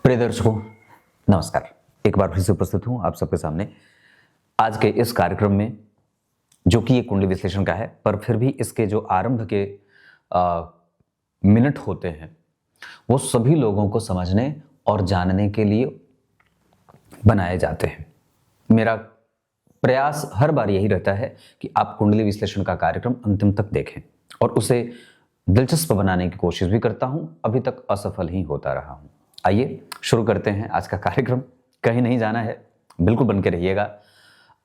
प्रिय दर्शकों, नमस्कार। एक बार फिर से उपस्थित हूं आप सबके सामने आज के इस कार्यक्रम में, जो कि एक कुंडली विश्लेषण का है, पर फिर भी इसके जो आरंभ के मिनट होते हैं वो सभी लोगों को समझने और जानने के लिए बनाए जाते हैं। मेरा प्रयास हर बार यही रहता है कि आप कुंडली विश्लेषण का कार्यक्रम अंतिम तक देखें और उसे दिलचस्प बनाने की कोशिश भी करता हूं। अभी तक असफल ही होता रहा हूं। आइए शुरू करते हैं आज का कार्यक्रम। कहीं नहीं जाना है, बिल्कुल बन के रहिएगा।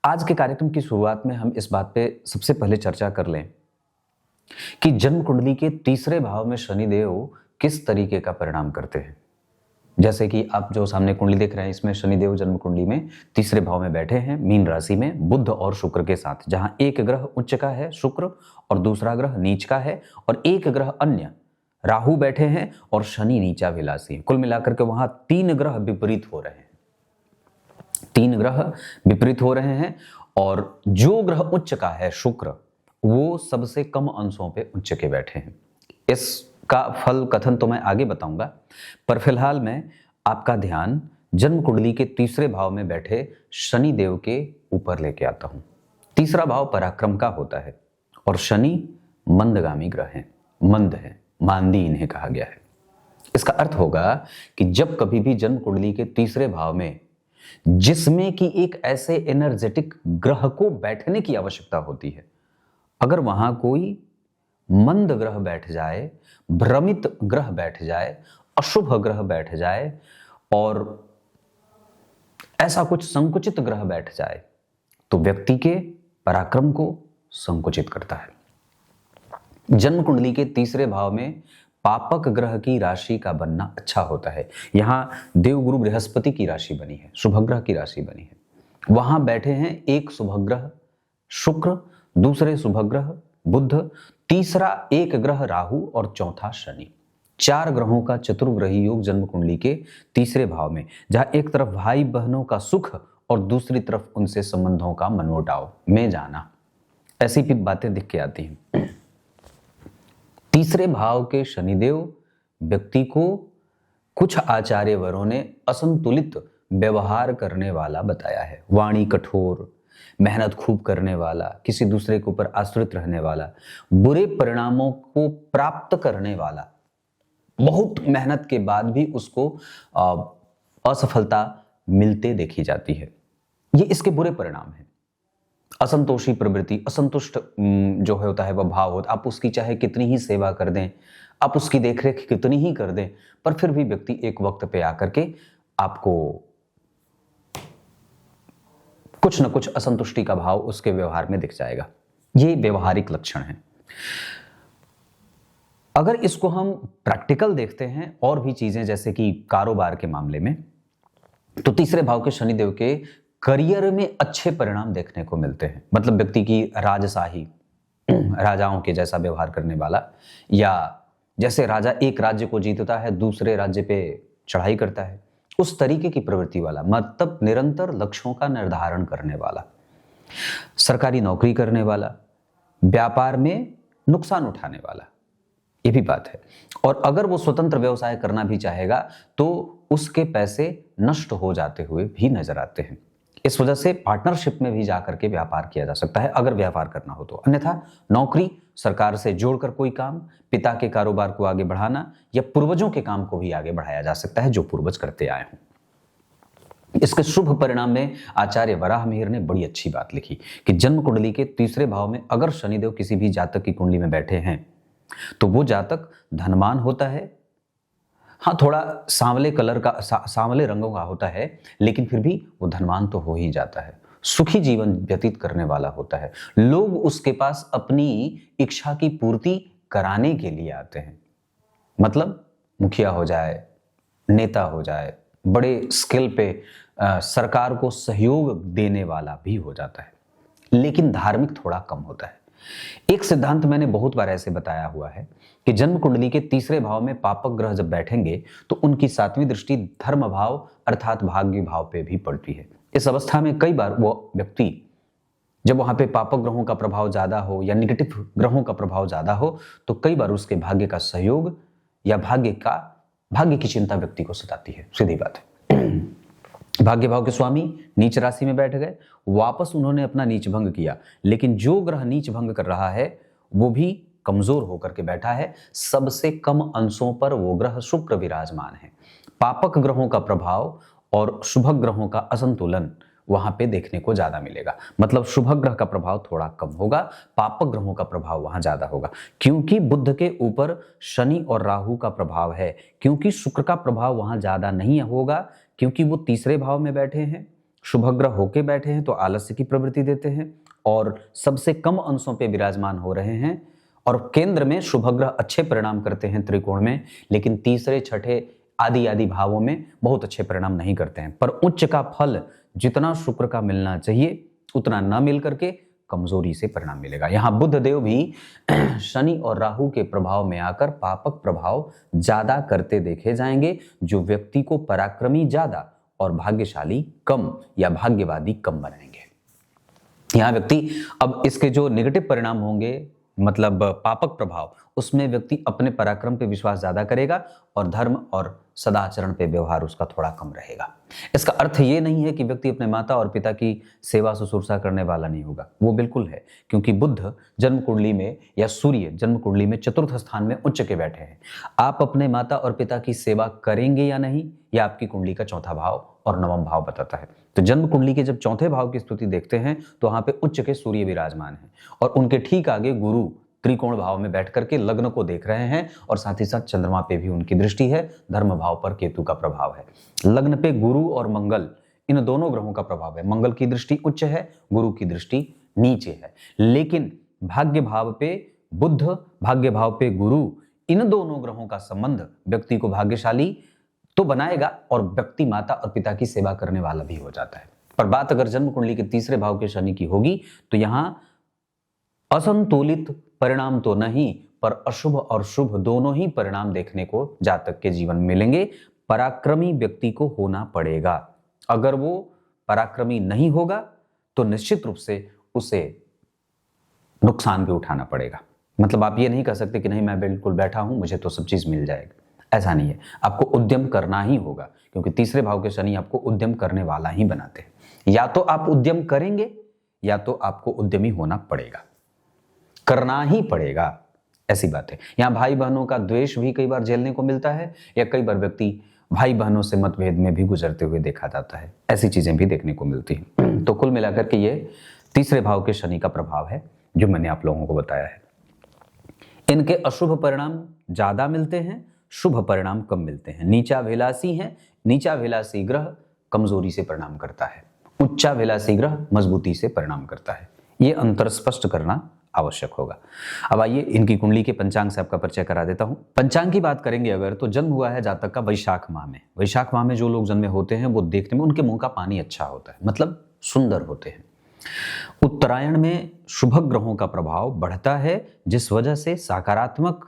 आज के कार्यक्रम की शुरुआत में हम इस बात पे सबसे पहले चर्चा कर लें कि जन्म कुंडली के तीसरे भाव में शनिदेव किस तरीके का परिणाम करते हैं। जैसे कि आप जो सामने कुंडली देख रहे हैं, इसमें शनिदेव जन्म कुंडली में तीसरे भाव में बैठे हैं, मीन राशि में, बुध और शुक्र के साथ, जहां एक ग्रह उच्च का है शुक्र और दूसरा ग्रह नीच का है, और एक ग्रह अन्य राहु बैठे हैं और शनि नीचा विलासी है। कुल मिलाकर के वहां तीन ग्रह विपरीत हो रहे हैं। तीन ग्रह विपरीत हो रहे हैं और जो ग्रह उच्च का है शुक्र, वो सबसे कम अंशों पे उच्च के बैठे हैं। इसका फल कथन तो मैं आगे बताऊंगा, पर फिलहाल मैं आपका ध्यान जन्म कुंडली के तीसरे भाव में बैठे शनि देव के ऊपर लेके आता हूं। तीसरा भाव पराक्रम का होता है और शनि मंदगामी ग्रह है, मंद है, मांदी इन्हें कहा गया है। इसका अर्थ होगा कि जब कभी भी जन्म कुंडली के तीसरे भाव में, जिसमें कि एक ऐसे एनर्जेटिक ग्रह को बैठने की आवश्यकता होती है, अगर वहां कोई मंद ग्रह बैठ जाए, भ्रमित ग्रह बैठ जाए, अशुभ ग्रह बैठ जाए और ऐसा कुछ संकुचित ग्रह बैठ जाए, तो व्यक्ति के पराक्रम को संकुचित करता है। जन्म कुंडली के तीसरे भाव में पापक ग्रह की राशि का बनना अच्छा होता है। यहां देवगुरु बृहस्पति की राशि बनी है, शुभग्रह की राशि बनी है। वहां बैठे हैं एक शुभग्रह शुक्र, दूसरे शुभग्रह बुध, तीसरा एक ग्रह राहु और चौथा शनि। चार ग्रहों का चतुर्ग्रही योग जन्म कुंडली के तीसरे भाव में, जहां एक तरफ भाई बहनों का सुख और दूसरी तरफ उनसे संबंधों का मनमुटाव में जाना, ऐसी भी बातें दिख के आती हैं। तीसरे भाव के शनिदेव व्यक्ति को कुछ आचार्य वरों ने असंतुलित व्यवहार करने वाला बताया है। वाणी कठोर, मेहनत खूब करने वाला, किसी दूसरे के ऊपर आश्रित रहने वाला, बुरे परिणामों को प्राप्त करने वाला, बहुत मेहनत के बाद भी उसको असफलता मिलते देखी जाती है। ये इसके बुरे परिणाम हैं। असंतोषी प्रवृत्ति, असंतुष्ट जो है होता है वह भाव होता है। आप उसकी चाहे कितनी ही सेवा कर दें, आप उसकी देखरेख कितनी ही कर दें, पर फिर भी व्यक्ति एक वक्त पे आकर के आपको कुछ न कुछ असंतुष्टि का भाव उसके व्यवहार में दिख जाएगा। ये व्यवहारिक लक्षण है। अगर इसको हम प्रैक्टिकल देखते हैं और भी चीजें, जैसे कि कारोबार के मामले में, तो तीसरे भाव के शनिदेव के करियर में अच्छे परिणाम देखने को मिलते हैं। मतलब व्यक्ति की राजशाही, राजाओं के जैसा व्यवहार करने वाला, या जैसे राजा एक राज्य को जीतता है दूसरे राज्य पे चढ़ाई करता है, उस तरीके की प्रवृत्ति वाला, मतलब निरंतर लक्ष्यों का निर्धारण करने वाला, सरकारी नौकरी करने वाला, व्यापार में नुकसान उठाने वाला, ये भी बात है। और अगर वो स्वतंत्र व्यवसाय करना भी चाहेगा तो उसके पैसे नष्ट हो जाते हुए भी नजर आते हैं। इस वजह से पार्टनरशिप में भी जाकर के व्यापार किया जा सकता है अगर व्यापार करना हो तो। अन्यथा नौकरी, सरकार से जोड़कर कोई काम, पिता के कारोबार को आगे बढ़ाना, या पूर्वजों के काम को भी आगे बढ़ाया जा सकता है जो पूर्वज करते आए हों। इसके शुभ परिणाम में आचार्य वराह मिहिर ने बड़ी अच्छी बात लिखी कि जन्म कुंडली के तीसरे भाव में अगर शनिदेव किसी भी जातक की कुंडली में बैठे हैं तो वो जातक धनवान होता है। हाँ, थोड़ा सांवले कलर का, सांवले रंगों का होता है, लेकिन फिर भी वो धनवान तो हो ही जाता है। सुखी जीवन व्यतीत करने वाला होता है। लोग उसके पास अपनी इच्छा की पूर्ति कराने के लिए आते हैं। मतलब मुखिया हो जाए, नेता हो जाए, बड़े स्केल पे सरकार को सहयोग देने वाला भी हो जाता है, लेकिन धार्मिक थोड़ा कम होता है। एक सिद्धांत मैंने बहुत बार ऐसे बताया हुआ है कि जन्म कुंडली के तीसरे भाव में पापक ग्रह जब बैठेंगे तो उनकी सातवीं दृष्टि धर्म भाव अर्थात भाग्य भाव पे भी पड़ती है। इस अवस्था में कई बार वो व्यक्ति, जब वहां पे पापक ग्रहों का प्रभाव ज्यादा हो या निगेटिव ग्रहों का प्रभाव ज्यादा हो, तो कई बार उसके भाग्य का सहयोग या भाग्य का भाग्य की चिंता व्यक्ति को सताती है, सीधी बात है। भाग्य भाव के स्वामी नीच राशि में बैठ गए, वापस उन्होंने अपना नीच भंग किया, लेकिन जो ग्रह नीच भंग कर रहा है वो भी कमजोर होकर के बैठा है। सबसे कम अंशों पर वो ग्रह शुक्र विराजमान है। पापक ग्रहों का प्रभाव और शुभ ग्रहों का असंतुलन वहां पे देखने को ज्यादा मिलेगा। मतलब शुभ ग्रह का प्रभाव थोड़ा कम होगा, पापक ग्रहों का प्रभाव वहां ज्यादा होगा, क्योंकि बुध के ऊपर शनि और राहु का प्रभाव है। क्योंकि शुक्र का प्रभाव वहां ज्यादा नहीं होगा, क्योंकि वो तीसरे भाव में बैठे हैं, शुभ ग्रह होके बैठे हैं तो आलस्य की प्रवृत्ति देते हैं और सबसे कम अंशों पे विराजमान हो रहे हैं। और केंद्र में शुभ ग्रह अच्छे परिणाम करते हैं त्रिकोण में, लेकिन तीसरे छठे आदि आदि भावों में बहुत अच्छे परिणाम नहीं करते हैं। पर उच्च का फल जितना शुक्र का मिलना चाहिए उतना न मिल करके कमजोरी से परिणाम मिलेगा। यहाँ बुध देव भी शनि और राहु के प्रभाव में आकर पापक प्रभाव ज्यादा करते देखे जाएंगे, जो व्यक्ति को पराक्रमी ज्यादा और भाग्यशाली कम या भाग्यवादी कम बनाएंगे। यहाँ व्यक्ति अब इसके जो नेगेटिव परिणाम होंगे, मतलब पापक प्रभाव, उसमें व्यक्ति अपने पराक्रम पे विश्वास ज्यादा करेगा और धर्म और सदाचरण पे व्यवहार उसका थोड़ा कम रहेगा। इसका अर्थ ये नहीं है कि व्यक्ति अपने माता और पिता की सेवा शुश्रूषा करने वाला नहीं होगा, वो बिल्कुल है, क्योंकि बुध जन्म कुंडली में या सूर्य जन्म कुंडली में चतुर्थ स्थान में उच्च के बैठे हैं। आप अपने माता और पिता की सेवा करेंगे या नहीं, यह आपकी कुंडली का चौथा भाव और नवम भाव बताता है। तो जन्म कुंडली के जब चौथे भाव की स्थिति देखते हैं तो वहां पे उच्च के सूर्य विराजमान है और उनके ठीक आगे गुरु त्रिकोण भाव में बैठ करके लग्न को देख रहे हैं और साथ ही साथ चंद्रमा पे भी उनकी दृष्टि है, धर्म भाव पर केतु का प्रभाव है। लग्न पे गुरु और मंगल, इन दोनों ग्रहों का प्रभाव है। मंगल की दृष्टि उच्च है, गुरु की दृष्टि नीचे है, लेकिन भाग्य भाव पे बुध, भाग्य भाव पे गुरु, इन दोनों ग्रहों का संबंध व्यक्ति को भाग्यशाली तो बनाएगा और व्यक्ति माता और पिता की सेवा करने वाला भी हो जाता है। पर बात अगर जन्म कुंडली के तीसरे भाव के शनि की होगी तो यहां असंतुलित परिणाम तो नहीं, पर अशुभ और शुभ दोनों ही परिणाम देखने को जातक के जीवन में मिलेंगे। पराक्रमी व्यक्ति को होना पड़ेगा। अगर वो पराक्रमी नहीं होगा तो निश्चित रूप से उसे नुकसान भी उठाना पड़ेगा। मतलब आप ये नहीं कह सकते कि नहीं मैं बिल्कुल बैठा हूं, मुझे तो सब चीज मिल जाएगी, ऐसा नहीं है। आपको उद्यम करना ही होगा, क्योंकि तीसरे भाव के शनि आपको उद्यम करने वाला ही बनाते हैं। या तो आप उद्यम करेंगे या तो आपको उद्यमी होना पड़ेगा, करना ही पड़ेगा, ऐसी बात है। यहाँ भाई बहनों का द्वेष भी कई बार झेलने को मिलता है, या कई बार व्यक्ति भाई बहनों से मतभेद में भी गुजरते हुए देखा जाता है, ऐसी चीजें भी देखने को मिलती हैं। तो कुल मिलाकर के ये तीसरे भाव के शनि का प्रभाव है जो मैंने आप लोगों को बताया है। इनके अशुभ परिणाम ज्यादा मिलते हैं, शुभ परिणाम कम मिलते हैं। नीचाभिलाषी है, नीचाभिलाषी ग्रह कमजोरी से परिणाम करता है, उच्चाभिलाषी ग्रह मजबूती से परिणाम करता है। ये अंतर स्पष्ट करना आवश्यक होगा। अब आइए इनकी कुंडली के पंचांग से आपका परिचय करा देता हूं। पंचांग की बात करेंगे अगर, तो जन्म हुआ है जातक का वैशाख माह में। वैशाख माह में जो लोग जन्मे होते हैं वो देखने में उनके मुंह का पानी अच्छा होता है, मतलब सुंदर होते हैं। उत्तरायण में शुभ ग्रहों का प्रभाव बढ़ता है, जिस वजह से सकारात्मक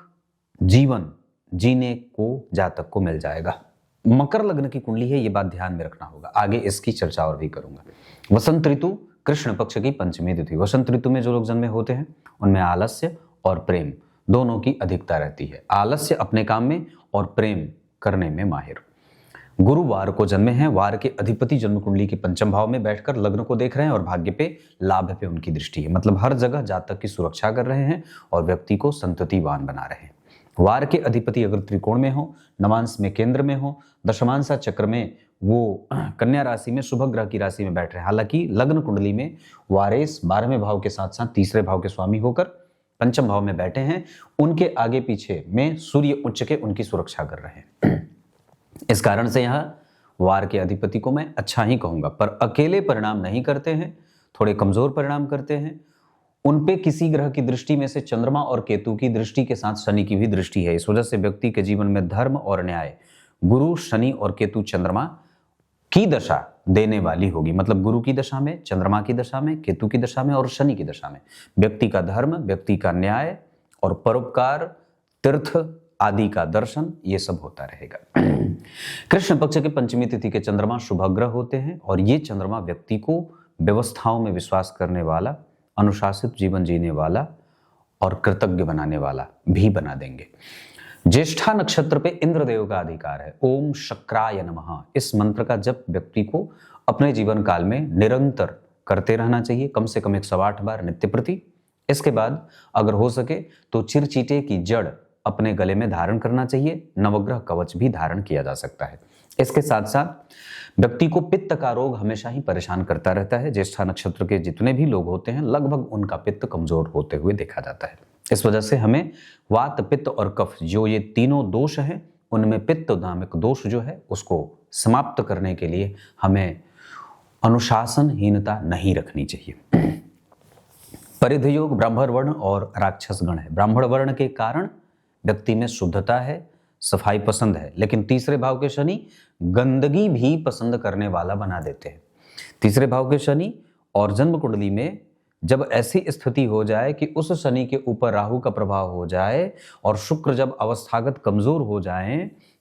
जीवन जीने को जातक को मिल जाएगा। मकर लग्न की कुंडली है, ये बात ध्यान में रखना होगा, आगे इसकी चर्चा और भी करूंगा। वसंत ऋतु कृष्ण पक्ष की पंचमी तिथि। वसंत ऋतु में जो लोग जन्मे होते हैं उनमें आलस्य और प्रेम दोनों की अधिकता रहती है। आलस्य अपने काम में और प्रेम करने में माहिर। गुरुवार को जन्मे हैं, वार के अधिपति जन्म कुंडली के पंचम भाव में बैठकर लग्न को देख रहे हैं और भाग्य पे लाभ पे उनकी दृष्टि है। मतलब हर जगह जातक की सुरक्षा कर रहे हैं और व्यक्ति को संततिवान बना रहे हैं। वार के अधिपति अगर त्रिकोण में हो, नवांश में केंद्र में हो, दशमांशा चक्र में वो कन्या राशि में शुभ ग्रह की राशि में बैठ रहे हैं। हालांकि लग्न कुंडली में वारेस 12वें भाव के साथ साथ तीसरे भाव के स्वामी होकर पंचम भाव में बैठे हैं। उनके आगे पीछे में सूर्य उच्च के उनकी सुरक्षा कर रहे हैं। इस कारण से यहाँ वार के अधिपति को मैं अच्छा ही कहूंगा, पर अकेले परिणाम नहीं करते हैं, थोड़े कमजोर परिणाम करते हैं। उनपे किसी ग्रह की दृष्टि में से चंद्रमा और केतु की दृष्टि के साथ शनि की भी दृष्टि है। इस वजह से व्यक्ति के जीवन में धर्म और न्याय गुरु, शनि और केतु, चंद्रमा की दशा देने वाली होगी। मतलब गुरु की दशा में, चंद्रमा की दशा में, केतु की दशा में और शनि की दशा में व्यक्ति का धर्म, व्यक्ति का न्याय और परोपकार, तीर्थ आदि का दर्शन, ये सब होता रहेगा। कृष्ण पक्ष के पंचमी तिथि के चंद्रमा शुभग्रह होते हैं और ये चंद्रमा व्यक्ति को व्यवस्थाओं में विश्वास करने वाला, अनुशासित जीवन जीने वाला और कृतज्ञ बनाने वाला भी बना देंगे। ज्येष्ठा नक्षत्र पे इंद्रदेव का अधिकार है। ओम शक्राय नमः, इस मंत्र का जप व्यक्ति को अपने जीवन काल में निरंतर करते रहना चाहिए, कम से कम 108 बार नित्य प्रति। इसके बाद अगर हो सके तो चिरचीटे की जड़ अपने गले में धारण करना चाहिए। नवग्रह कवच भी धारण किया जा सकता है। इसके साथ साथ व्यक्ति को पित्त का रोग हमेशा ही परेशान करता रहता है। ज्येष्ठा नक्षत्र के जितने भी लोग होते हैं लगभग उनका पित्त कमजोर होते हुए देखा जाता है। इस वजह से हमें वात, पित्त और कफ, जो ये तीनों दोष हैं, उनमें पित्त नामक दोष जो है उसको समाप्त करने के लिए हमें अनुशासनहीनता नहीं रखनी चाहिए। परिधि योग ब्राह्मण वर्ण और राक्षस गण है। ब्राह्मण वर्ण के कारण व्यक्ति में शुद्धता है, सफाई पसंद है, लेकिन तीसरे भाव के शनि गंदगी भी पसंद करने वाला बना देते हैं। तीसरे भाव के शनि और जन्म कुंडली में जब ऐसी स्थिति हो जाए कि उस शनि के ऊपर राहु का प्रभाव हो जाए और शुक्र जब अवस्थागत कमजोर हो जाए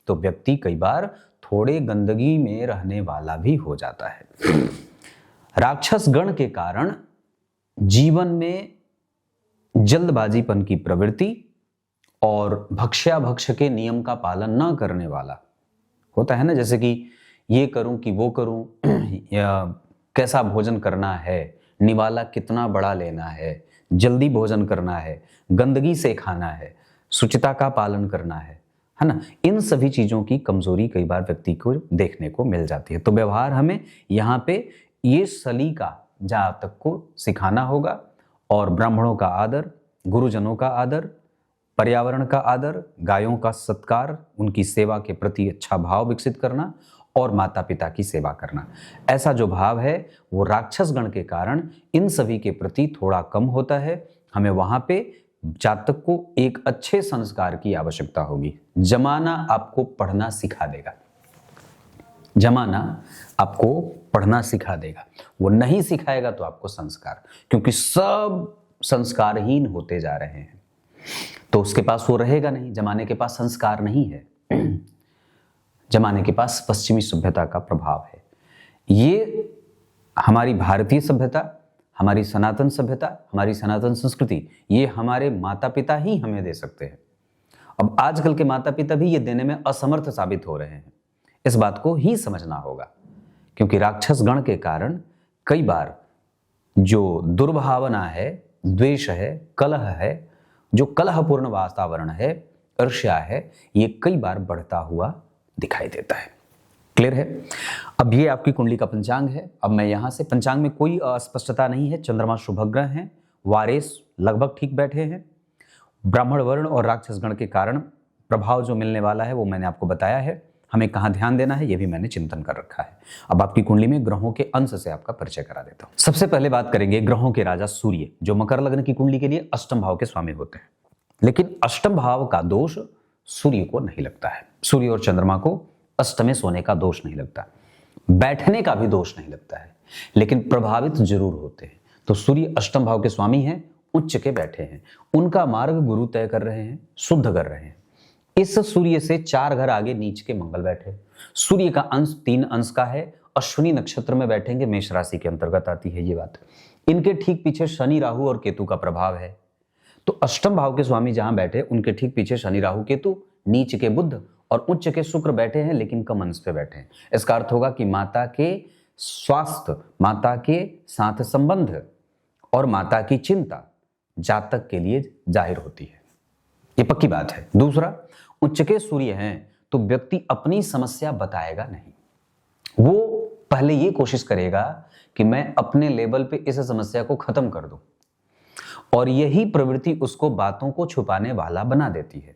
तो व्यक्ति कई बार थोड़े गंदगी में रहने वाला भी हो जाता है। राक्षस गण के कारण जीवन में जल्दबाजीपन की प्रवृत्ति और भक्ष्याभक्ष के नियम का पालन न करने वाला होता है ना, जैसे कि ये करूं कि वो करूं, या कैसा भोजन करना है, निवाला कितना बड़ा लेना है, जल्दी भोजन करना है, गंदगी से खाना है, शुचिता का पालन करना है ना। इन सभी चीजों की कमजोरी कई बार व्यक्ति को देखने को मिल जाती है। तो व्यवहार हमें यहाँ पे ये सलीका जातक को सिखाना होगा और ब्राह्मणों का आदर, गुरुजनों का आदर, पर्यावरण का आदर, गायों का सत्कार, उनकी सेवा के प्रति अच्छा भाव विकसित करना और माता पिता की सेवा करना, ऐसा जो भाव है वो राक्षस गण के कारण इन सभी के प्रति थोड़ा कम होता है। हमें वहां पे जातक को एक अच्छे संस्कार की आवश्यकता होगी। जमाना आपको पढ़ना सिखा देगा, जमाना आपको पढ़ना सिखा देगा, वो नहीं सिखाएगा तो आपको संस्कार, क्योंकि सब संस्कारहीन होते जा रहे हैं तो उसके पास वो रहेगा नहीं। जमाने के पास संस्कार नहीं है, जमाने के पास पश्चिमी सभ्यता का प्रभाव है। ये हमारी भारतीय सभ्यता, हमारी सनातन सभ्यता, हमारी सनातन संस्कृति, ये हमारे माता पिता ही हमें दे सकते हैं। अब आजकल के माता पिता भी ये देने में असमर्थ साबित हो रहे हैं। इस बात को ही समझना होगा, क्योंकि राक्षस गण के कारण कई बार जो दुर्भावना है, द्वेष है, कलह है, जो कलहपूर्ण वातावरण है, ईर्ष्या है, ये कई बार बढ़ता हुआ दिखाई देता है। क्लियर है? अब ये आपकी कुंडली का पंचांग है। अब मैं यहां से, पंचांग में कोई अस्पष्टता नहीं है। चंद्रमा शुभग्रह हैं, वारेस लगभग ठीक बैठे हैं। ब्राह्मण वर्ण और राक्षस गण के कारण प्रभाव जो मिलने वाला है वो मैंने आपको बताया है। हमें कहाँ ध्यान देना है ये भी मैंने चिंतन कर रखा है। अब आपकी कुंडली में ग्रहों के अंश से आपका परिचय करा देता हूं। सबसे पहले बात करेंगे ग्रहों के राजा सूर्य, जो मकर लग्न की कुंडली के लिए अष्टम भाव के स्वामी होते हैं। लेकिन अष्टम भाव का दोष सूर्य को नहीं लगता है। सूर्य और चंद्रमा को अष्टमे सोने का दोष नहीं लगता, बैठने का भी दोष नहीं लगता है, लेकिन प्रभावित जरूर होते हैं। तो सूर्य अष्टम भाव के स्वामी हैं, उच्च के बैठे हैं, उनका मार्ग गुरु तय कर रहे हैं, शुद्ध कर रहे हैं। इस सूर्य से 4 घर आगे नीच के मंगल बैठे। सूर्य का अंश 3 अंश का है। अश्विनी नक्षत्र में बैठेंगे, मेष राशि के अंतर्गत आती है ये बात। इनके ठीक पीछे शनि, राहु और केतु का प्रभाव है। तो अष्टम भाव के स्वामी जहां बैठे उनके ठीक पीछे शनि, राहु, केतु, नीच के बुध और उच्च के शुक्र बैठे हैं, लेकिन कम अंश पे बैठे हैं। इसका अर्थ होगा कि माता के स्वास्थ्य, माता के साथ संबंध और माता की चिंता जातक के लिए जाहिर होती है, ये पक्की बात है। दूसरा, उच्च के सूर्य हैं तो व्यक्ति अपनी समस्या बताएगा नहीं, वो पहले ये कोशिश करेगा कि मैं अपने लेवल पे इस समस्या को खत्म कर दूं, और यही प्रवृत्ति उसको बातों को छुपाने वाला बना देती है।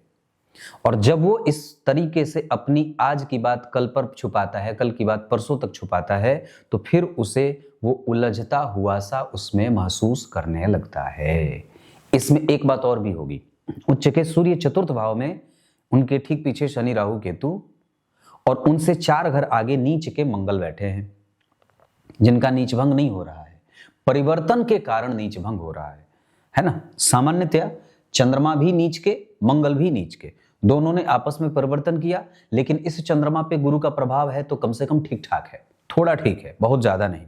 और जब वो इस तरीके से अपनी आज की बात कल पर छुपाता है, कल की बात परसों तक छुपाता है, तो फिर उसे वो उलझता हुआ सा उसमें महसूस करने लगता है। इसमें एक बात और भी होगी, उच्च के सूर्य चतुर्थ भाव में, उनके ठीक पीछे शनि, राहु, केतु और उनसे 4 घर आगे नीच के मंगल बैठे हैं, जिनका नीच भंग नहीं हो रहा है, परिवर्तन के कारण नीच भंग हो रहा है ना। सामान्यतया चंद्रमा भी नीच के, मंगल भी नीच के, दोनों ने आपस में परिवर्तन किया, लेकिन इस चंद्रमा पे गुरु का प्रभाव है तो कम से कम ठीक ठाक है, थोड़ा ठीक है, बहुत ज्यादा नहीं।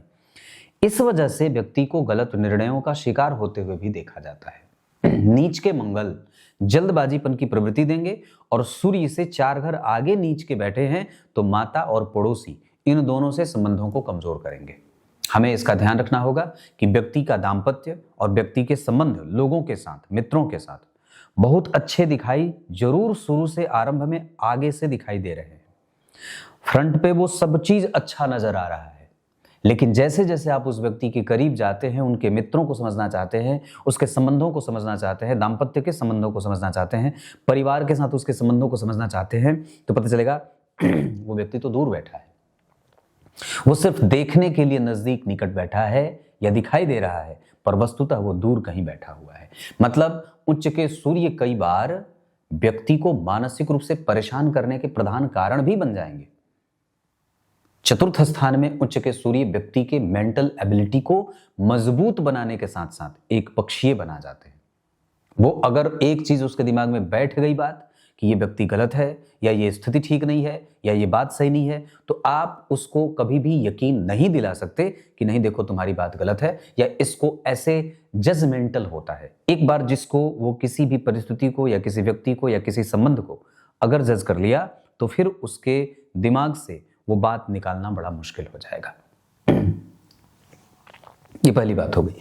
इस वजह से व्यक्ति को गलत निर्णयों का शिकार होते हुए भी देखा जाता है। नीच के मंगल जल्दबाजीपन की प्रवृत्ति देंगे, और सूर्य से 4 घर आगे नीच के बैठे हैं तो माता और पड़ोसी इन दोनों से संबंधों को कमजोर करेंगे। हमें इसका ध्यान रखना होगा कि व्यक्ति का दाम्पत्य और व्यक्ति के संबंध लोगों के साथ, मित्रों के साथ बहुत अच्छे दिखाई जरूर शुरू से आरंभ में आगे से दिखाई दे रहे हैं। फ्रंट पे वो सब चीज अच्छा नजर आ रहा है, लेकिन जैसे जैसे आप उस व्यक्ति के करीब जाते हैं, उनके मित्रों को समझना चाहते हैं, उसके संबंधों को समझना चाहते हैं, दाम्पत्य के संबंधों को समझना चाहते हैं, परिवार के साथ उसके संबंधों को समझना चाहते हैं, तो पता चलेगा वो व्यक्ति तो दूर बैठा है, वो सिर्फ देखने के लिए नजदीक निकट बैठा है या दिखाई दे रहा है, पर वस्तुतः वो दूर कहीं बैठा हुआ है। मतलब उच्च के सूर्य कई बार व्यक्ति को मानसिक रूप से परेशान करने के प्रधान कारण भी बन जाएंगे। चतुर्थ स्थान में उच्च के सूर्य व्यक्ति के मेंटल एबिलिटी को मजबूत बनाने के साथ साथ एक पक्षीय बना जाते हैं। वो अगर एक चीज उसके दिमाग में बैठ गई बात कि ये व्यक्ति गलत है या ये स्थिति ठीक नहीं है या ये बात सही नहीं है, तो आप उसको कभी भी यकीन नहीं दिला सकते कि नहीं देखो तुम्हारी बात गलत है, या इसको ऐसे जजमेंटल होता है। एक बार जिसको वो किसी भी परिस्थिति को या किसी व्यक्ति को या किसी संबंध को अगर जज कर लिया, तो फिर उसके दिमाग से वो बात निकालना बड़ा मुश्किल हो जाएगा। ये पहली बात हो गई।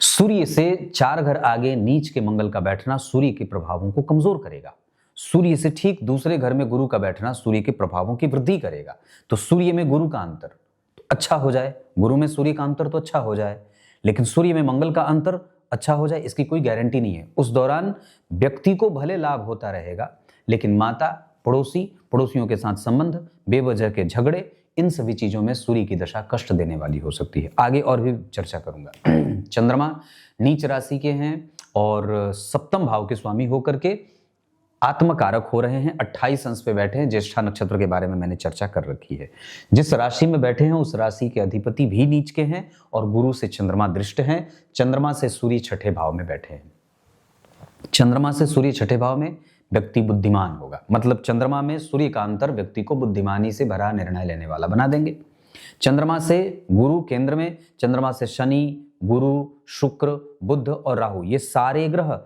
सूर्य से 4 घर आगे नीच के मंगल का बैठना सूर्य के प्रभावों को कमजोर करेगा। सूर्य से ठीक दूसरे घर में गुरु का बैठना सूर्य के प्रभावों की वृद्धि करेगा। तो सूर्य में गुरु का अंतर तो अच्छा हो जाए, गुरु में सूर्य का अंतर तो अच्छा हो जाए, लेकिन सूर्य में मंगल का अंतर अच्छा हो जाए इसकी कोई गारंटी नहीं है। उस दौरान व्यक्ति को भले लाभ होता रहेगा, लेकिन माता, पड़ोसियों के साथ संबंध, बेवजह के झगड़े, इन सभी चीजों में सूर्य की दशा कष्ट देने वाली हो सकती है। आगे और भी चर्चा करूंगा। चंद्रमा नीच राशि के हैं और सप्तम भाव के स्वामी होकर के आत्मकारक हो रहे हैं। 28 अंश पे बैठे हैं। ज्येष्ठा नक्षत्र के बारे में मैंने चर्चा कर रखी है। जिस राशि में बैठे हैं उस राशि के अधिपति भी नीच के हैं और गुरु से चंद्रमा दृष्ट हैं। चंद्रमा से सूर्य छठे भाव में बैठे हैं। चंद्रमा से सूर्य छठे भाव में व्यक्ति बुद्धिमान होगा। मतलब चंद्रमा में सूर्य का अंतर व्यक्ति को बुद्धिमानी से भरा निर्णय लेने वाला बना देंगे। चंद्रमा से गुरु केंद्र में, चंद्रमा से शनि, गुरु, शुक्र, बुध और राहु, ये सारे ग्रह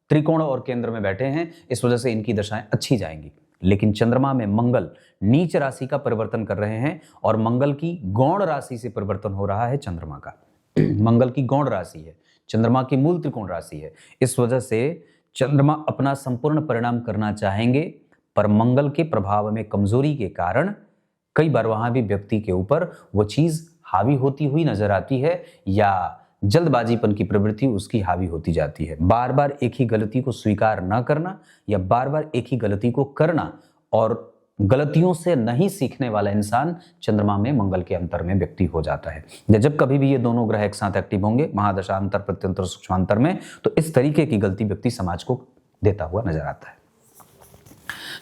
त्रिकोण और केंद्र में बैठे हैं। इस वजह से इनकी दशाएं अच्छी जाएंगी। लेकिन चंद्रमा में मंगल नीच राशि का परिवर्तन कर रहे हैं और मंगल की गौण राशि से परिवर्तन हो रहा है। चंद्रमा का मंगल की गौण राशि है, चंद्रमा की मूल त्रिकोण राशि है। इस वजह से चंद्रमा अपना संपूर्ण परिणाम करना चाहेंगे, पर मंगल के प्रभाव में कमजोरी के कारण कई बार वहां भी व्यक्ति के ऊपर वो चीज हावी होती हुई नजर आती है या जल्दबाजीपन की प्रवृत्ति उसकी हावी होती जाती है। बार बार एक ही गलती को स्वीकार न करना या बार बार एक ही गलती को करना और गलतियों से नहीं सीखने वाला इंसान चंद्रमा में मंगल के अंतर में व्यक्ति हो जाता है। जब कभी भी ये दोनों ग्रह एक साथ एक्टिव होंगे महादशांतर, प्रत्यंतर, सूक्ष्मांतर में, तो इस तरीके की गलती व्यक्ति समाज को देता हुआ नजर आता है।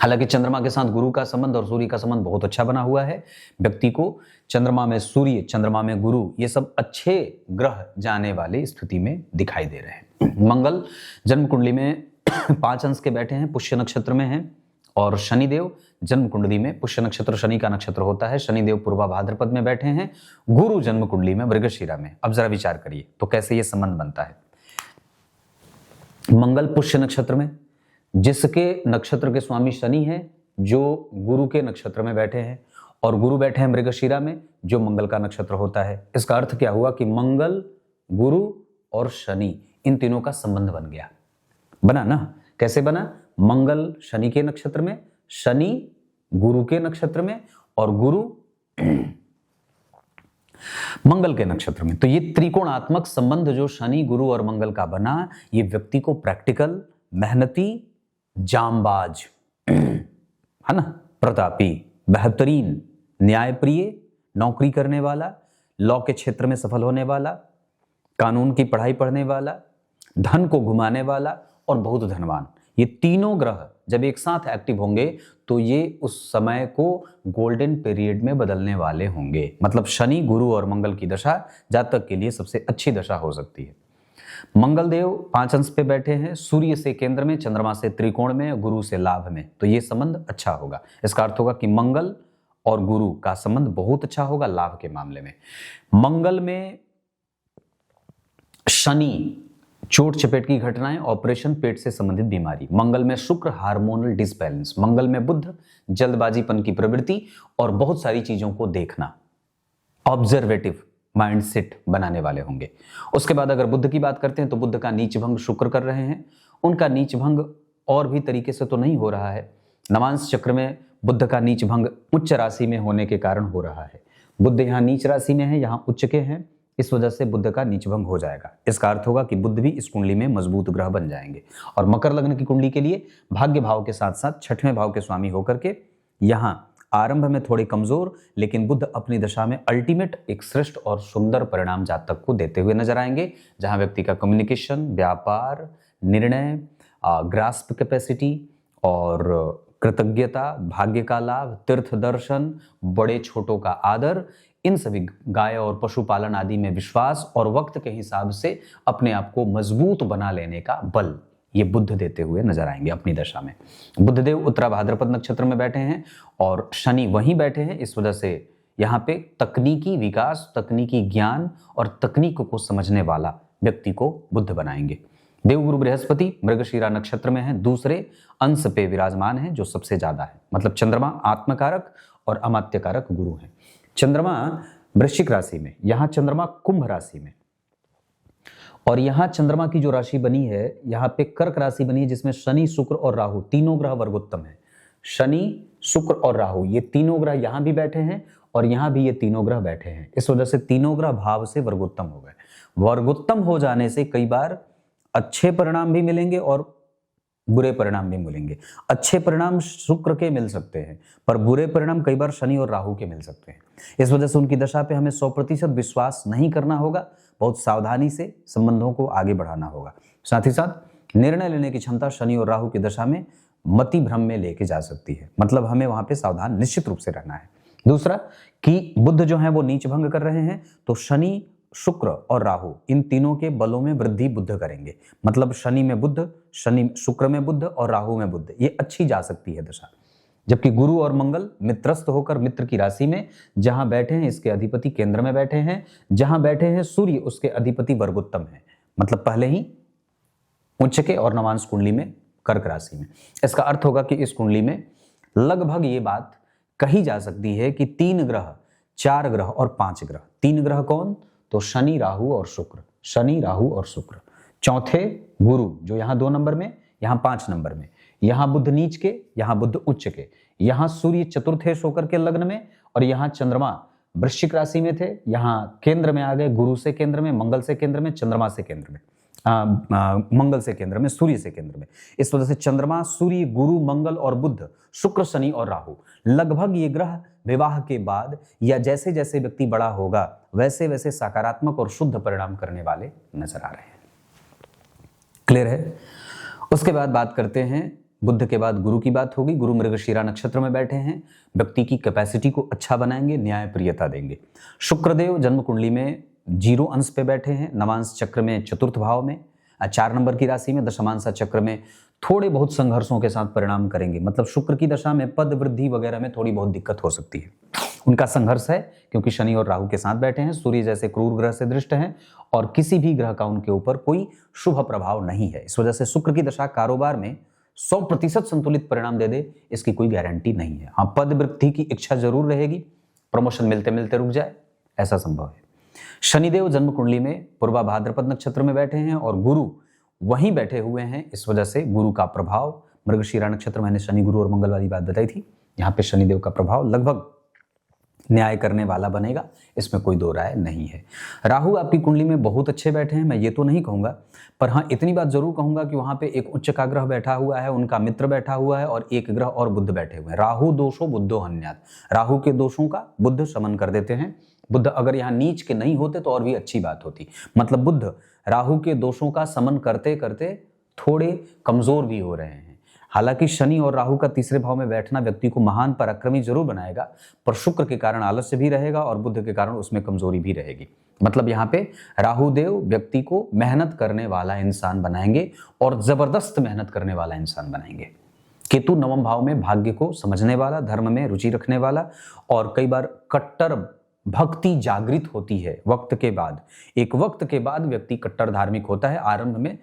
हालांकि चंद्रमा के साथ गुरु का संबंध और सूर्य का संबंध बहुत अच्छा बना हुआ है। व्यक्ति को चंद्रमा में सूर्य, चंद्रमा में गुरु, ये सब अच्छे ग्रह जाने वाली स्थिति में दिखाई दे रहे हैं। मंगल जन्म कुंडली में 5 अंश के बैठे हैं, पुष्य नक्षत्र में हैं। और शनिदेव जन्म कुंडली में, पुष्य नक्षत्र शनि का नक्षत्र होता है, शनिदेव पूर्वा भाद्रपद में बैठे हैं। गुरु जन्म कुंडली में मृगशिरा में। अब जरा विचार करिए तो कैसे ये संबंध बनता है। मंगल पुष्य नक्षत्र में, जिसके नक्षत्र के स्वामी शनि हैं, जो गुरु के नक्षत्र में बैठे हैं, और गुरु बैठे हैं मृगशिरा में, जो मंगल का नक्षत्र होता है। इसका अर्थ क्या हुआ कि मंगल, गुरु और शनि, इन तीनों का संबंध बन गया। बना ना? कैसे बना? मंगल शनि के नक्षत्र में, शनि गुरु के नक्षत्र में और गुरु मंगल के नक्षत्र में। तो ये त्रिकोणात्मक संबंध जो शनि, गुरु और मंगल का बना, ये व्यक्ति को प्रैक्टिकल, मेहनती, जांबाज, है ना, प्रतापी, बेहतरीन, न्यायप्रिय, नौकरी करने वाला, लॉ के क्षेत्र में सफल होने वाला, कानून की पढ़ाई पढ़ने वाला, धन को घुमाने वाला और बहुत धनवान, ये तीनों ग्रह जब एक साथ एक्टिव होंगे तो ये उस समय को गोल्डन पीरियड में बदलने वाले होंगे। मतलब शनि, गुरु और मंगल की दशा जातक के लिए सबसे अच्छी दशा हो सकती है। मंगल देव 5 अंश पे बैठे हैं, सूर्य से केंद्र में, चंद्रमा से त्रिकोण में, गुरु से लाभ में, तो ये संबंध अच्छा होगा। इसका अर्थ होगा कि मंगल और गुरु का संबंध बहुत अच्छा होगा लाभ के मामले में। मंगल में शनि चोट चपेट की घटनाएं, ऑपरेशन, पेट से संबंधित बीमारी। मंगल में शुक्र, हार्मोनल डिसबैलेंस। मंगल में बुध, जल्दबाजीपन की प्रवृत्ति और बहुत सारी चीजों को देखना, ऑब्जर्वेटिव माइंडसेट बनाने वाले होंगे। उसके बाद अगर बुध की बात करते हैं तो बुध का नीच भंग शुक्र कर रहे हैं। उनका नीच भंग और भी तरीके से तो नहीं हो रहा है, नवांश चक्र में बुध का नीच भंग उच्च राशि में होने के कारण हो रहा है। बुध यहाँ नीच राशि में है, यहाँ उच्च के हैं, इस वजह से बुध का नीच भंग हो जाएगा। इसका अर्थ होगा कि बुध भी इस कुंडली में मजबूत ग्रह बन जाएंगे। और मकर लग्न की कुंडली के लिए भाग्य भाव के साथ साथ छठवें भाव के स्वामी होकर के यहाँ आरंभ में थोड़े कमजोर, लेकिन बुध अपनी दशा में अल्टीमेट एक श्रेष्ठ और सुंदर परिणाम जातक को देते हुए नजर आएंगे, जहां व्यक्ति का कम्युनिकेशन, व्यापार, निर्णय, ग्रास्प कैपेसिटी और कृतज्ञता, भाग्य का लाभ, तीर्थ दर्शन, बड़े छोटों का आदर, इन सभी गाय और पशुपालन आदि में विश्वास और वक्त के हिसाब से अपने आप को मजबूत बना लेने का बल ये बुध देते हुए नजर आएंगे अपनी दशा में। बुधदेव उत्तरा भाद्रपद नक्षत्र में बैठे हैं और शनि वहीं बैठे हैं, इस वजह से यहाँ पे तकनीकी विकास, तकनीकी ज्ञान और तकनीक को समझने वाला व्यक्ति को बुध बनाएंगे। देवगुरु बृहस्पति मृगशीरा नक्षत्र में है, दूसरे अंश पे विराजमान है, जो सबसे ज्यादा है। मतलब चंद्रमा आत्मकारक और अमात्यकारक गुरु हैं। चंद्रमा वृश्चिक राशि में, यहाँ चंद्रमा कुंभ राशि में, और यहाँ चंद्रमा की जो राशि बनी है, यहाँ पे कर्क राशि बनी है, जिसमें शनि, शुक्र और राहु तीनों ग्रह वर्गोत्तम है। शनि, शुक्र और राहु ये तीनों ग्रह यहाँ भी बैठे हैं और यहाँ भी ये तीनों ग्रह बैठे हैं। इस वजह से तीनों ग्रह भाव से वर्गोत्तम हो गए। वर्गोत्तम हो जाने से कई बार अच्छे परिणाम भी मिलेंगे और बुरे परिणाम भी मिलेंगे। अच्छे परिणाम शुक्र के मिल सकते हैं, पर बुरे परिणाम कई बार शनि और राहु के मिल सकते हैं। इस वजह से उनकी दशा पे हमें 100% विश्वास नहीं करना होगा, बहुत सावधानी से संबंधों को आगे बढ़ाना होगा। साथ ही साथ निर्णय लेने की क्षमता शनि और राहु की दशा में मति भ्रम में लेके जा सकती है, मतलब हमें वहां पे सावधान निश्चित रूप से रहना है। दूसरा कि बुध जो है वो नीच भंग कर रहे हैं, तो शनि, शुक्र और राहु इन तीनों के बलों में वृद्धि बुध करेंगे। मतलब शनि में बुध, शनि शुक्र में बुध और राहु में बुध, ये अच्छी जा सकती है दशा। जबकि गुरु और मंगल मित्रस्थ होकर मित्र की राशि में जहां बैठे हैं, इसके अधिपति केंद्र में बैठे हैं, जहां बैठे हैं सूर्य उसके अधिपति वर्गोत्तम है, मतलब पहले ही उच्च के और नवांश कुंडली में कर्क राशि में। इसका अर्थ होगा कि इस कुंडली में लगभग ये बात कही जा सकती है कि 3 ग्रह, 4 ग्रह और 5 ग्रह। 3 ग्रह कौन? तो शनि, राहु और शुक्र। शनि, राहु और शुक्र। चौथे गुरु, जो यहाँ 2 नंबर में, यहाँ 5 नंबर में। यहाँ बुध नीच के, यहाँ बुध उच्च के। यहाँ सूर्य चतुर्थेश होकर के लग्न में, और यहाँ चंद्रमा वृश्चिक राशि में थे, यहाँ केंद्र में आ गए, गुरु से केंद्र में, मंगल से केंद्र में, चंद्रमा से केंद्र में, मंगल से केंद्र में, सूर्य से केंद्र में। इस वजह से चंद्रमा, सूर्य, गुरु, मंगल और बुध, शुक्र, शनि और राहु, लगभग ये ग्रह विवाह के बाद या जैसे जैसे व्यक्ति बड़ा होगा वैसे वैसे सकारात्मक और शुद्ध परिणाम करने वाले नजर आ रहे हैं। क्लियर है? उसके बाद बात करते हैं, बुध के बाद गुरु की बात होगी। गुरु मृगशीरा नक्षत्र में बैठे हैं, व्यक्ति की कैपेसिटी को अच्छा बनाएंगे, न्याय प्रियता देंगे। शुक्रदेव जन्म कुंडली में 0 अंश पे बैठे हैं, नवांश चक्र में चतुर्थ भाव में, 4 नंबर की राशि में, दशमांश चक्र में थोड़े बहुत संघर्षों के साथ परिणाम करेंगे। मतलब शुक्र की दशा में पद वृद्धि वगैरह में थोड़ी बहुत दिक्कत हो सकती है, उनका संघर्ष है, क्योंकि शनि और राहु के साथ बैठे हैं, सूर्य जैसे क्रूर ग्रह से दृष्ट हैं और किसी भी ग्रह का उनके ऊपर कोई शुभ प्रभाव नहीं है। इस वजह से शुक्र की दशा कारोबार में 100% संतुलित परिणाम दे दे, इसकी कोई गारंटी नहीं है। हाँ, पद वृद्धि की इच्छा जरूर रहेगी, प्रमोशन मिलते मिलते रुक जाए, ऐसा संभव है। शनिदेव जन्म कुंडली में पूर्वा भाद्रपद नक्षत्र में बैठे हैं और गुरु वहीं बैठे हुए हैं। इस वजह से गुरु का प्रभाव, मृगशीरा नक्षत्र, मैंने शनि, गुरु और मंगल वाली बात बताई थी, यहाँ पे शनिदेव का प्रभाव लगभग न्याय करने वाला बनेगा, इसमें कोई दो राय नहीं है। राहु आपकी कुंडली में बहुत अच्छे बैठे हैं, मैं ये तो नहीं कहूंगा, पर हाँ इतनी बात जरूर कहूंगा कि वहां पे एक उच्च का ग्रह बैठा हुआ है, उनका मित्र बैठा हुआ है और एक ग्रह और बुध बैठे हुए हैं। राहु दोषो बुद्धो हन्यात्, राहु के दोषों का बुध शमन कर देते हैं। बुध अगर यहाँ नीच के नहीं होते तो और भी अच्छी बात होती, मतलब बुध राहु के दोषों का समन करते करते थोड़े कमजोर भी हो रहे हैं। हालांकि शनि और राहु का तीसरे भाव में बैठना व्यक्ति को महान पराक्रमी जरूर बनाएगा, पर शुक्र के कारण आलस्य भी रहेगा और बुध के कारण उसमें कमजोरी भी रहेगी। मतलब यहाँ पे राहु देव व्यक्ति को मेहनत करने वाला इंसान बनाएंगे और जबरदस्त मेहनत करने वाला इंसान बनाएंगे। केतु नवम भाव में भाग्य को समझने वाला, धर्म में रुचि रखने वाला और कई बार कट्टर भक्ति जागृत होती है वक्त के बाद। एक वक्त के बाद व्यक्ति कट्टर धार्मिक होता है, आरंभ में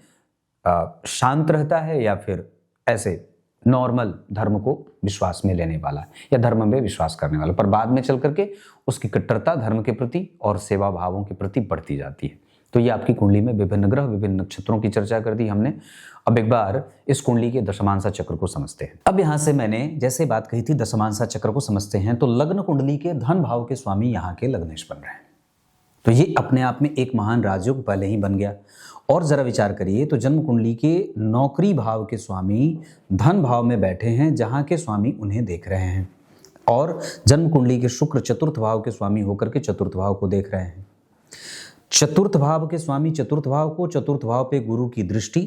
शांत रहता है या फिर ऐसे नॉर्मल धर्म को विश्वास में लेने वाला या धर्म में विश्वास करने वाला, पर बाद में चल करके उसकी कट्टरता धर्म के प्रति और सेवा भावों के प्रति बढ़ती जाती है। तो ये आपकी कुंडली में विभिन्न ग्रह, विभिन्न नक्षत्रों की चर्चा कर दी हमने। अब एक बार इस कुंडली के दशमांसा चक्र को समझते हैं। अब यहां से मैंने जैसे बात कही थी दशमांसा चक्र को समझते हैं, तो लग्न कुंडली के धन भाव के स्वामी यहाँ के लग्नेश बन रहे हैं, तो ये अपने आप में एक महान राजयोग पहले ही बन गया। और जरा विचार करिए तो जन्म कुंडली के नौकरी भाव के स्वामी धन भाव में बैठे हैं, जहां के स्वामी उन्हें देख रहे हैं, और जन्म कुंडली के शुक्र चतुर्थ भाव के स्वामी होकर के चतुर्थ भाव को देख रहे हैं। चतुर्थ भाव के स्वामी चतुर्थ भाव को, चतुर्थ भाव पे गुरु की दृष्टि,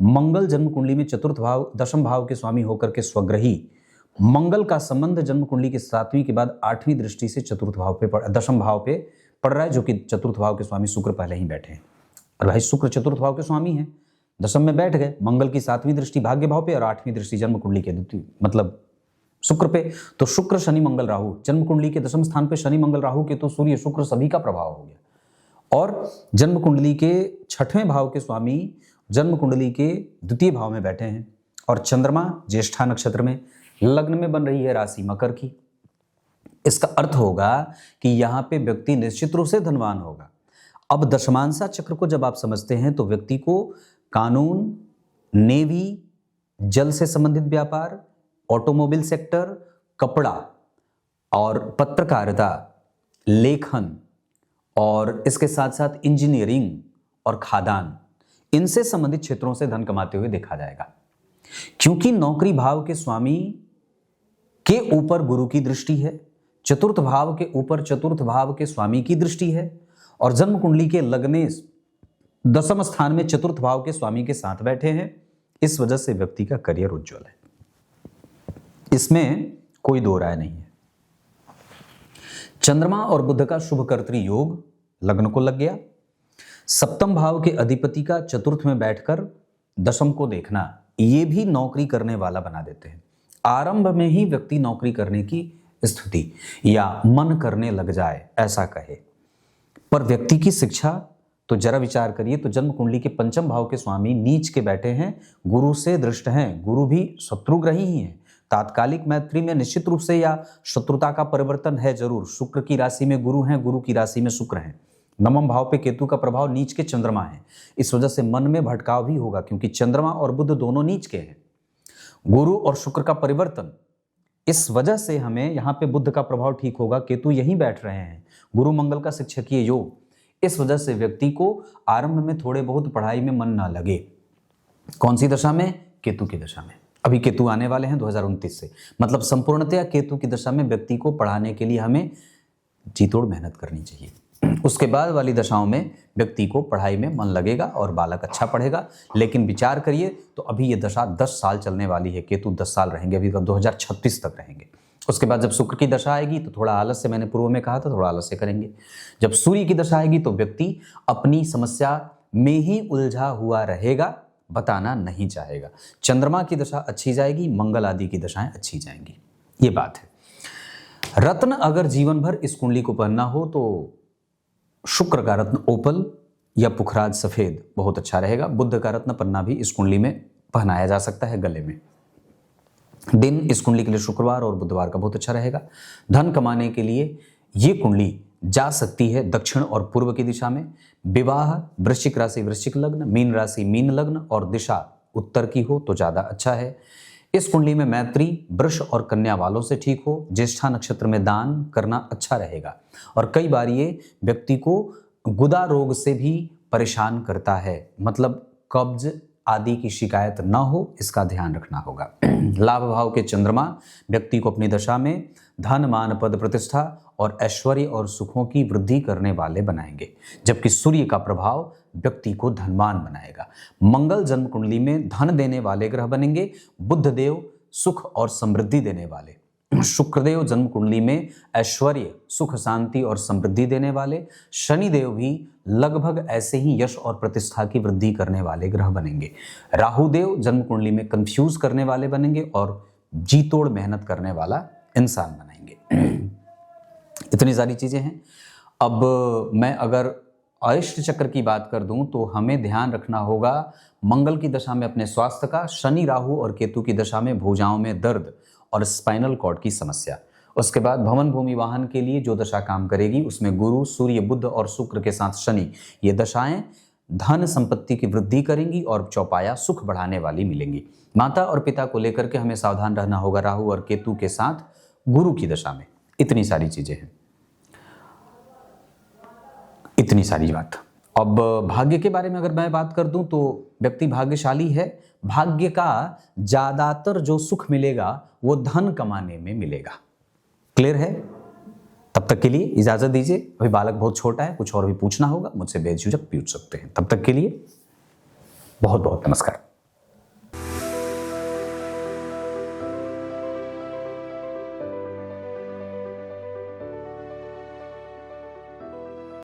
मंगल जन्म कुंडली में चतुर्थ भाव दशम भाव के स्वामी होकर के स्वग्रही, मंगल का संबंध जन्म कुंडली के 7वीं के बाद 8वीं दृष्टि से चतुर्थ भाव पे दशम भाव पे पड़ रहा है, जो कि चतुर्थ भाव के स्वामी शुक्र पहले ही बैठे हैं। और भाई शुक्र चतुर्थ भाव के स्वामी हैं, दशम में बैठ गए, मंगल की 7वीं दृष्टि भाग्य भाव पे और 8वीं दृष्टि जन्म कुंडली के द्वितीय मतलब शुक्र पे। तो शुक्र शनि मंगल राहु, जन्म कुंडली के दशम स्थान पे शनि मंगल राहु के तो सूर्य शुक्र सभी का प्रभाव हो गया। और जन्म कुंडली के 6वें भाव के स्वामी जन्म कुंडली के द्वितीय भाव में बैठे हैं, और चंद्रमा ज्येष्ठा नक्षत्र में लग्न में बन रही है राशि मकर की। इसका अर्थ होगा कि यहां पे व्यक्ति निश्चित रूप से धनवान होगा। अब दशमांसा चक्र को जब आप समझते हैं तो व्यक्ति को कानून, नेवी, जल से संबंधित व्यापार, ऑटोमोबाइल सेक्टर, कपड़ा और पत्रकारिता, लेखन और इसके साथ साथ इंजीनियरिंग और खादान, इनसे संबंधित क्षेत्रों से धन कमाते हुए देखा जाएगा। क्योंकि नौकरी भाव के स्वामी के ऊपर गुरु की दृष्टि है, चतुर्थ भाव के ऊपर चतुर्थ भाव के स्वामी की दृष्टि है, और जन्म कुंडली के लग्नेश दशम स्थान में चतुर्थ भाव के स्वामी के साथ बैठे हैं। इस वजह से व्यक्ति का करियर उज्जवल है, इसमें कोई दो राय नहीं है। चंद्रमा और बुध का शुभ कर्तरी योग लग्न को लग गया। सप्तम भाव के अधिपति का चतुर्थ में बैठकर दशम को देखना, यह भी नौकरी करने वाला बना देते हैं। आरंभ में ही व्यक्ति नौकरी करने की स्थिति या मन करने लग जाए ऐसा कहे, पर व्यक्ति की शिक्षा तो जरा विचार करिए तो जन्म कुंडली के 5म भाव के स्वामी नीच के बैठे हैं, गुरु से दृष्ट हैं। गुरु भी शत्रुग्रही ही हैं। तात्कालिक मैत्री में निश्चित रूप से या शत्रुता का परिवर्तन है जरूर। शुक्र की राशि में गुरु हैं, गुरु की राशि में शुक्र हैं। 9वें भाव पे केतु का प्रभाव नीच के चंद्रमा है, इस वजह से मन में भटकाव भी होगा, क्योंकि चंद्रमा और बुध दोनों नीच के हैं। गुरु और शुक्र का परिवर्तन, इस वजह से हमें यहाँ पे बुध का प्रभाव ठीक होगा, केतु यहीं बैठ रहे हैं, गुरु मंगल का शिक्षकीय योग। इस वजह से व्यक्ति को आरंभ में थोड़े बहुत पढ़ाई में मन ना लगे। कौन सी दशा में? केतु की दशा में। अभी केतु आने वाले हैं 2029 से, मतलब संपूर्णतया केतु की दशा में व्यक्ति को पढ़ाने के लिए हमें जीतोड़ मेहनत करनी चाहिए। उसके बाद वाली दशाओं में व्यक्ति को पढ़ाई में मन लगेगा और बालक अच्छा पढ़ेगा। लेकिन विचार करिए तो अभी ये दशा 10 साल चलने वाली है। केतु 10 साल रहेंगे, अभी 2036 तक रहेंगे। उसके बाद जब शुक्र की दशा आएगी तो थोड़ा आलस्य, मैंने पूर्व में कहा था, थोड़ा आलस्य करेंगे। जब सूर्य की दशा आएगी तो व्यक्ति अपनी समस्या में ही उलझा हुआ रहेगा, बताना नहीं चाहेगा। चंद्रमा की दशा अच्छी जाएगी, मंगल आदि की दशाएं अच्छी जाएंगी, ये बात है। रत्न अगर जीवन भर इस कुंडली को पहनना हो तो शुक्र का रत्न ओपल या पुखराज सफेद बहुत अच्छा रहेगा। बुध का रत्न पन्ना भी इस कुंडली में पहनाया जा सकता है गले में। दिन इस कुंडली के लिए शुक्रवार और बुधवार का बहुत अच्छा रहेगा। धन कमाने के लिए ये कुंडली जा सकती है दक्षिण और पूर्व की दिशा में। विवाह वृश्चिक राशि वृश्चिक लग्न, मीन राशि मीन लग्न और दिशा उत्तर की हो तो ज्यादा अच्छा है। इस कुंडली में मैत्री वृष और कन्या वालों से ठीक हो। ज्येष्ठा नक्षत्र में दान करना अच्छा रहेगा। और कई बार ये व्यक्ति को गुदा रोग से भी परेशान करता है, मतलब कब्ज आदि की शिकायत ना हो, इसका ध्यान रखना होगा। लाभ भाव के चंद्रमा व्यक्ति को अपनी दशा में धन मान पद प्रतिष्ठा और ऐश्वर्य और सुखों की वृद्धि करने वाले बनाएंगे, जबकि सूर्य का प्रभाव व्यक्ति को धनवान बनाएगा। मंगल जन्म कुंडली में धन देने वाले ग्रह बनेंगे। बुध देव सुख और समृद्धि देने वाले। शुक्रदेव जन्म कुंडली में ऐश्वर्य सुख शांति और समृद्धि देने वाले। शनिदेव भी लगभग ऐसे ही यश और प्रतिष्ठा की वृद्धि करने वाले ग्रह बनेंगे। राहुदेव जन्म कुंडली में कंफ्यूज करने वाले बनेंगे और जीतोड़ मेहनत करने वाला इंसान बनाएंगे। इतनी सारी चीजें हैं। अब मैं अगर अरिष्ट चक्र की बात कर दूं तो हमें ध्यान रखना होगा मंगल की दशा में अपने स्वास्थ्य का, शनि राहु और केतु की दशा में भुजाओं में दर्द और स्पाइनल कॉर्ड की समस्या। उसके बाद भवन भूमि वाहन के लिए जो दशा काम करेगी उसमें गुरु, सूर्य, बुध और शुक्र के साथ शनि, ये दशाएं धन संपत्ति की वृद्धि करेंगी और चौपाया सुख बढ़ाने वाली मिलेंगी। माता और पिता को लेकर के हमें सावधान रहना होगा राहु और केतु के साथ गुरु की दशा में। इतनी सारी चीजें हैं, इतनी सारी बात। अब भाग्य के बारे में अगर मैं बात कर दूं तो व्यक्ति भाग्यशाली है। भाग्य का ज्यादातर जो सुख मिलेगा वो धन कमाने में मिलेगा। क्लियर है? तब तक के लिए इजाजत दीजिए, अभी बालक बहुत छोटा है, कुछ और भी पूछना होगा मुझसे बेझिझक पूछ सकते हैं। तब तक के लिए बहुत बहुत नमस्कार।